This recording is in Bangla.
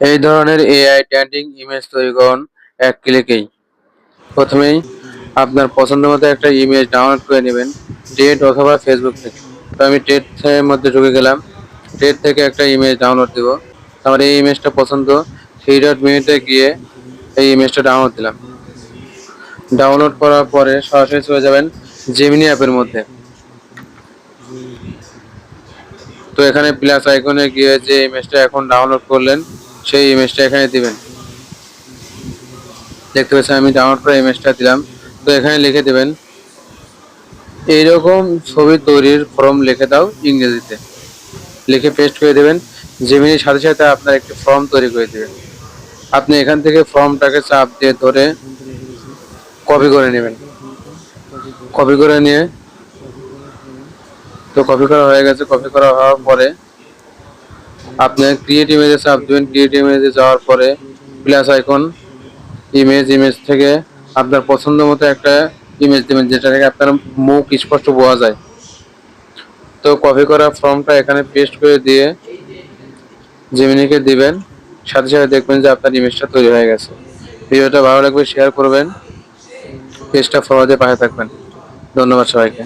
এই ধরনের এআই ট্রেন্ডিং ইমেজ তৈরি করুন এক ক্লিকেই। প্রথমেই আপনার পছন্দ মতো একটা ইমেজ ডাউনলোড করে নেবেন টেড অথবা ফেসবুক থেকে। তো আমি টেড এর মধ্যে ঢুকে গেলাম। টেড থেকে একটা ইমেজ ডাউনলোড দিব। আমার এই ইমেজটা পছন্দ। 3.minute গিয়ে এই ইমেজটা ডাউনলোড দিলাম। ডাউনলোড করার পরে সরাসরি চলে যাবেন জেমিনি অ্যাপের মধ্যে। তো এখানে প্লাস আইকনে গিয়ে যে ইমেজটা এখন ডাউনলোড করলেন সেই ইমেজটা এখানে দিবেন। দেখতে পাচ্ছেন আমি ডাউনলোড করে ইমেজটা দিলাম। তো এখানে লিখে দেবেন এইরকম ছবি তৈরির ফর্ম লিখে দাও ইংরেজিতে। লিখে পেস্ট করে দেবেন। জেমিনির সাথে সাথে আপনার একটি ফর্ম তৈরি করে দেবেন। আপনি এখান থেকে ফর্মটাকে চাপ দিয়ে ধরে কপি করে নেবেন। কপি করে নিয়ে তো কপি করা হয়ে গেছে। কপি করা হওয়ার পরে আপনি ক্রিয়েট ইমেজে চাপ দেবেন। ক্রিয়েট ইমেজে যাওয়ার পরে প্লাস আইকন ইমেজ থেকে আপনার পছন্দ মতো একটা ইমেজ দেবেন যেটা থেকে আপনার মুখ স্পষ্ট বোঝা যায়। তো কপি করা ফর্মটা এখানে পেস্ট করে দিয়ে জেমিনিকে দিবেন। সাথে সাথে দেখবেন যে আপনার ইমেজটা তৈরি হয়ে গেছে। ভিডিওটা ভালো লাগবে শেয়ার করবেন। পেজটা ফলো দিয়ে পাশে থাকবেন। ধন্যবাদ সবাইকে।